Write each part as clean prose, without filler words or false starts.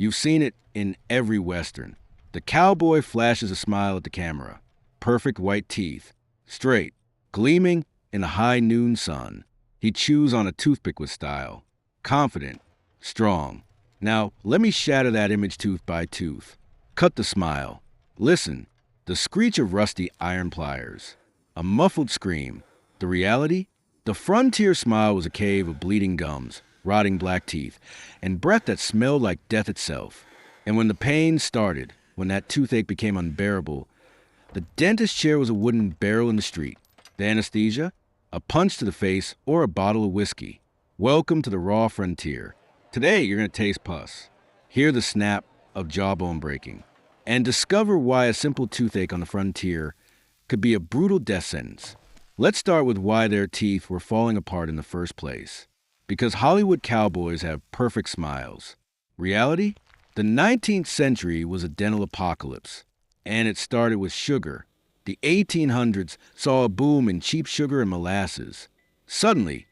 You've seen it in every Western. The cowboy flashes a smile at the camera. Perfect white teeth, straight, gleaming in the high noon sun. He chews on a toothpick with style. Confident, strong. Now, let me shatter that image tooth by tooth. Cut the smile. Listen, the screech of rusty iron pliers. A muffled scream. The reality? The frontier smile was a cave of bleeding gums, rotting black teeth, and breath that smelled like death itself. And when the pain started, when that toothache became unbearable, the dentist chair was a wooden barrel in the street. The anesthesia? A punch to the face or a bottle of whiskey. Welcome to the raw frontier. Today, you're going to taste pus, hear the snap of jawbone breaking, and discover why a simple toothache on the frontier could be a brutal death sentence. Let's start with why their teeth were falling apart in the first place. Because Hollywood cowboys have perfect smiles. Reality? The 19th century was a dental apocalypse, and it started with sugar. The 1800s saw a boom in cheap sugar and molasses. Suddenly,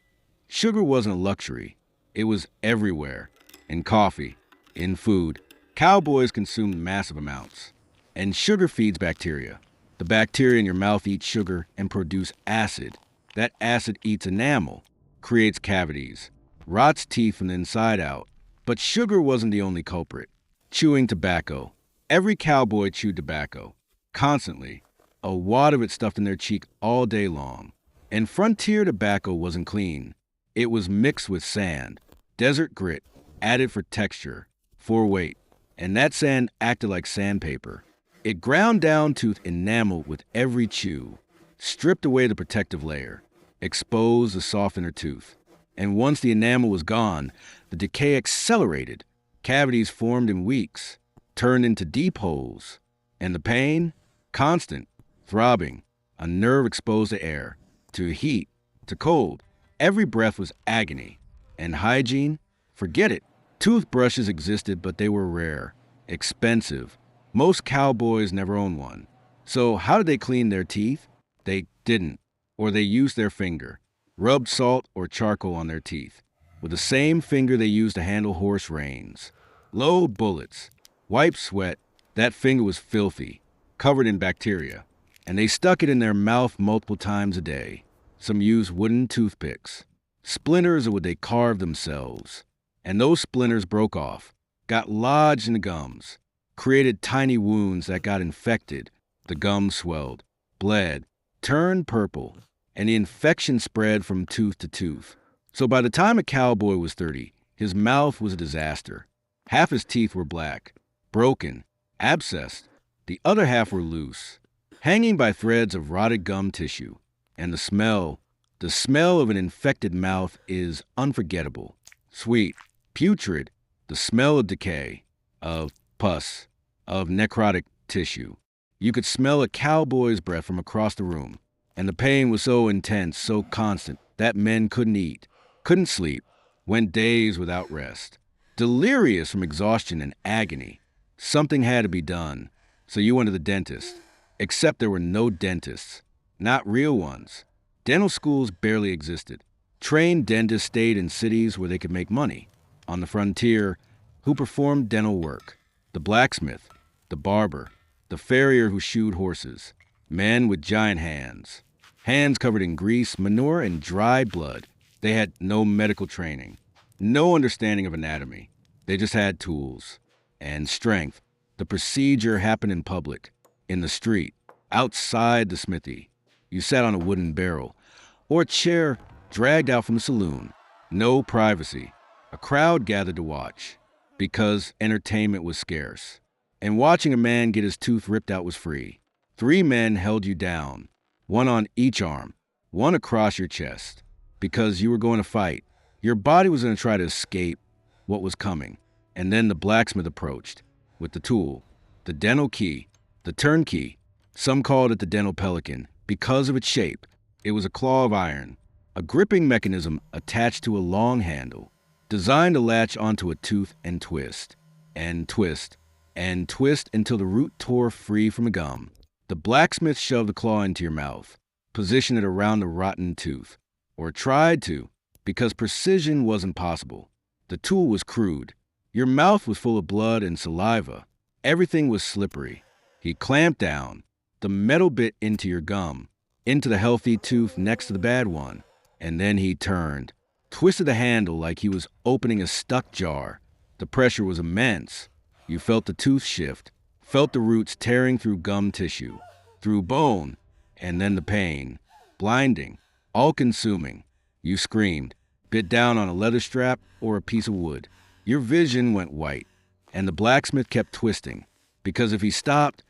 sugar wasn't a luxury. It was everywhere. In coffee, in food. Cowboys consumed massive amounts. And sugar feeds bacteria. The bacteria in your mouth eat sugar and produce acid. That acid eats enamel, creates cavities, rots teeth from the inside out. But sugar wasn't the only culprit. Chewing tobacco. Every cowboy chewed tobacco. Constantly. A wad of it stuffed in their cheek all day long. And frontier tobacco wasn't clean. It was mixed with sand, desert grit, added for texture, for weight. And that sand acted like sandpaper. It ground down tooth enamel with every chew, stripped away the protective layer, exposed the soft inner tooth. And once the enamel was gone, the decay accelerated. Cavities formed in weeks, turned into deep holes. And the pain? Constant, throbbing, a nerve exposed to air, to heat, to cold. Every breath was agony. And hygiene? Forget it. Toothbrushes existed, but they were rare, expensive. Most cowboys never owned one. So how did they clean their teeth? They didn't. Or they used their finger, rubbed salt or charcoal on their teeth, with the same finger they used to handle horse reins. Load bullets, wipe sweat. That finger was filthy, covered in bacteria. And they stuck it in their mouth multiple times a day. Some used wooden toothpicks. Splinters of what they carved themselves. And those splinters broke off, got lodged in the gums, created tiny wounds that got infected. The gums swelled, bled, turned purple, and the infection spread from tooth to tooth. So by the time a cowboy was 30, his mouth was a disaster. Half his teeth were black, broken, abscessed. The other half were loose, hanging by threads of rotted gum tissue. And the smell of an infected mouth is unforgettable. Sweet, putrid, the smell of decay, of pus, of necrotic tissue. You could smell a cowboy's breath from across the room. And the pain was so intense, so constant, that men couldn't eat, couldn't sleep, went days without rest. Delirious from exhaustion and agony. Something had to be done. So you went to the dentist. Except there were no dentists. Not real ones. Dental schools barely existed. Trained dentists stayed in cities where they could make money. On the frontier, who performed dental work? The blacksmith, the barber, the farrier who shoed horses. Men with giant hands. Hands covered in grease, manure, and dried blood. They had no medical training, no understanding of anatomy. They just had tools and strength. The procedure happened in public, in the street, outside the smithy. You sat on a wooden barrel or a chair dragged out from the saloon. No privacy. A crowd gathered to watch because entertainment was scarce. And watching a man get his tooth ripped out was free. 3 men held you down, one on each arm, one across your chest, because you were going to fight. Your body was going to try to escape what was coming. And then the blacksmith approached with the tool, the dental key, the turnkey. Some called it the dental pelican because of its shape. It was a claw of iron, a gripping mechanism attached to a long handle, designed to latch onto a tooth and twist, and twist, and twist until the root tore free from a gum. The blacksmith shoved the claw into your mouth, positioned it around the rotten tooth, or tried to, because precision wasn't possible. The tool was crude, Your mouth was full of blood and saliva. Everything was slippery. He clamped down. The metal bit into your gum, into the healthy tooth next to the bad one. And then he turned, twisted the handle like he was opening a stuck jar. The pressure was immense. You felt the tooth shift, felt the roots tearing through gum tissue, through bone, and then the pain. Blinding, all-consuming. You screamed, bit down on a leather strap or a piece of wood. Your vision went white, and the blacksmith kept twisting, because if he stopped,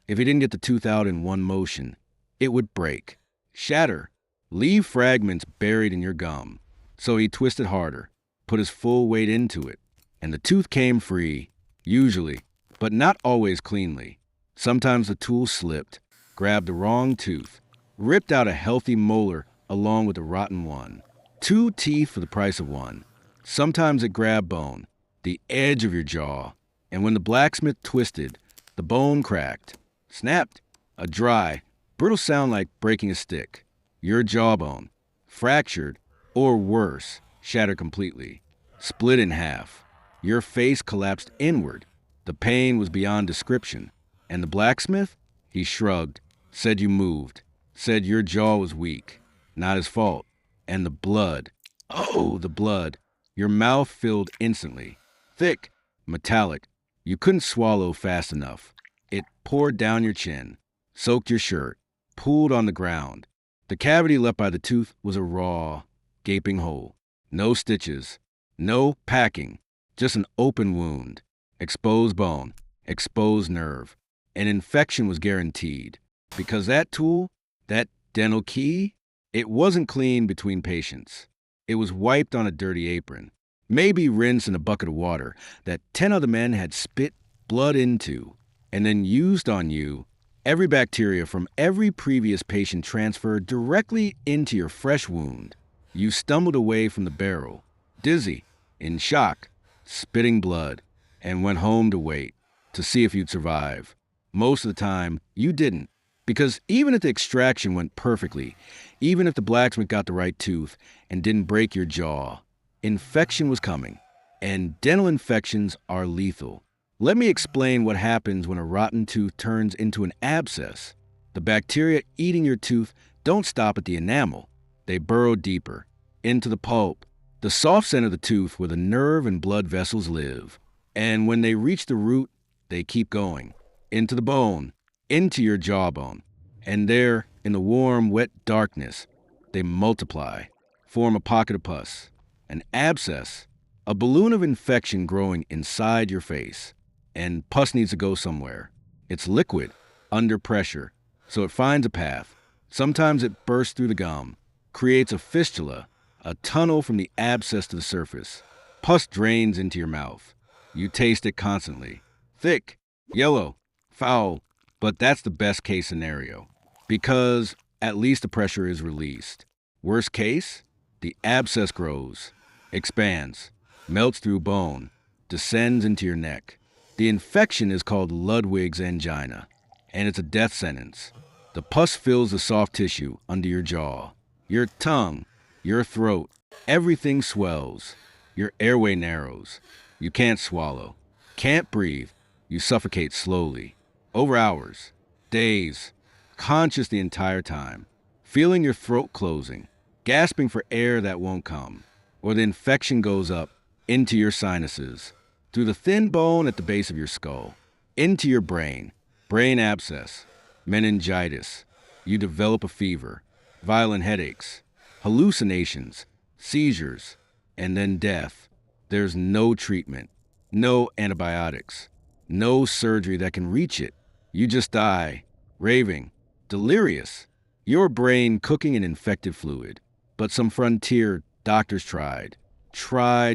if he didn't get the tooth out in one motion, it would break, shatter, leave fragments buried in your gum. So he twisted harder, put his full weight into it, and the tooth came free, usually, but not always cleanly. Sometimes the tool slipped, grabbed the wrong tooth, ripped out a healthy molar along with a rotten one. 2 teeth for the price of one. Sometimes it grabbed bone, the edge of your jaw, and when the blacksmith twisted, the bone cracked, snapped, a dry, brittle sound like breaking a stick. Your jawbone, fractured, or worse, shattered completely, split in half. Your face collapsed inward. The pain was beyond description. And the blacksmith? He shrugged, said you moved, said your jaw was weak, not his fault. And the blood, oh, the blood. Your mouth filled instantly, thick, metallic. You couldn't swallow fast enough. It poured down your chin, soaked your shirt, pooled on the ground. The cavity left by the tooth was a raw, gaping hole. No stitches, no packing, just an open wound, exposed bone, exposed nerve. An infection was guaranteed, because that tool, that dental key, it wasn't cleaned between patients. It was wiped on a dirty apron, maybe rinsed in a bucket of water that 10 other men had spit blood into, and then used on you. Every bacteria from every previous patient transferred directly into your fresh wound. You stumbled away from the barrel, dizzy, in shock, spitting blood, and went home to wait, to see if you'd survive. Most of the time, you didn't, because even if the extraction went perfectly, even if the blacksmith got the right tooth and didn't break your jaw, infection was coming, and dental infections are lethal. Let me explain what happens when a rotten tooth turns into an abscess. The bacteria eating your tooth don't stop at the enamel. They burrow deeper, into the pulp, the soft center of the tooth where the nerve and blood vessels live. And when they reach the root, they keep going, into the bone, into your jawbone. And there, in the warm, wet darkness, they multiply, form a pocket of pus, an abscess, a balloon of infection growing inside your face. And pus needs to go somewhere. It's liquid, under pressure, so it finds a path. Sometimes it bursts through the gum, creates a fistula, a tunnel from the abscess to the surface. Pus drains into your mouth. You taste it constantly. Thick, yellow, foul, but that's the best case scenario, because at least the pressure is released. Worst case, the abscess grows, expands, melts through bone, descends into your neck. The infection is called Ludwig's angina, and it's a death sentence. The pus fills the soft tissue under your jaw, your tongue, your throat. Everything swells. Your airway narrows. You can't swallow, can't breathe. You suffocate slowly, over hours, days, conscious the entire time, feeling your throat closing, gasping for air that won't come, or the infection goes up into your sinuses, through the thin bone at the base of your skull, into your brain abscess, meningitis. You develop a fever, violent headaches, hallucinations, seizures, and then death. There's no treatment, no antibiotics, no surgery that can reach it. You just die, raving, delirious, your brain cooking in infected fluid. But some frontier doctors tried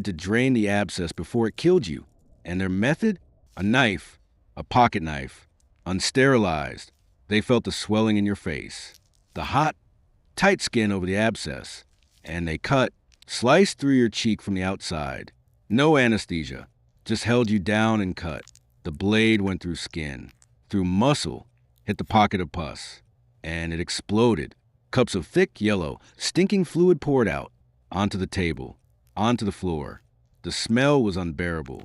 to drain the abscess before it killed you. And their method? A knife, a pocket knife, unsterilized. They felt the swelling in your face, the hot, tight skin over the abscess, and they cut, sliced through your cheek from the outside. No anesthesia, just held you down and cut. The blade went through skin, through muscle, hit the pocket of pus, and it exploded. Cups of thick, yellow, stinking fluid poured out, onto the table, onto the floor. The smell was unbearable.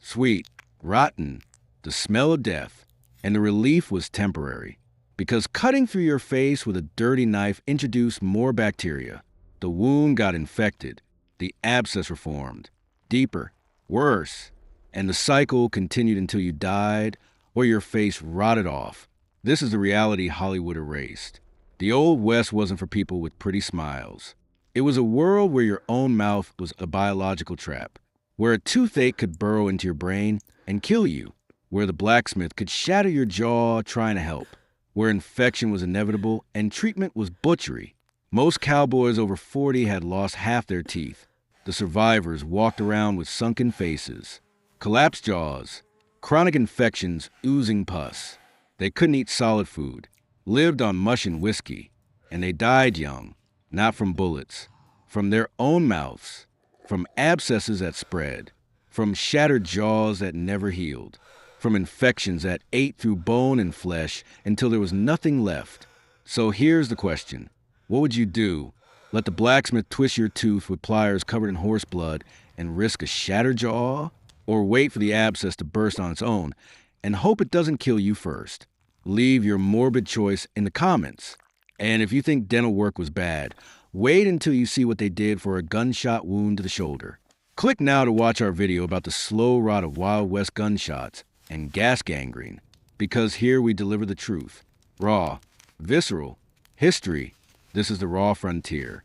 Sweet, rotten, the smell of death, and the relief was temporary. Because cutting through your face with a dirty knife introduced more bacteria. The wound got infected, the abscess reformed, deeper, worse, and the cycle continued until you died or your face rotted off. This is the reality Hollywood erased. The Old West wasn't for people with pretty smiles. It was a world where your own mouth was a biological trap, where a toothache could burrow into your brain and kill you, where the blacksmith could shatter your jaw trying to help, where infection was inevitable and treatment was butchery. Most cowboys over 40 had lost half their teeth. The survivors walked around with sunken faces, collapsed jaws, chronic infections oozing pus. They couldn't eat solid food, lived on mush and whiskey, and they died young, not from bullets, from their own mouths, from abscesses that spread, from shattered jaws that never healed, from infections that ate through bone and flesh until there was nothing left. So here's the question. What would you do? Let the blacksmith twist your tooth with pliers covered in horse blood and risk a shattered jaw? Or wait for the abscess to burst on its own and hope it doesn't kill you first? Leave your morbid choice in the comments. And if you think dental work was bad, wait until you see what they did for a gunshot wound to the shoulder. Click now to watch our video about the slow rot of Wild West gunshots and gas gangrene, because here we deliver the truth. Raw, visceral, history. This is the raw frontier.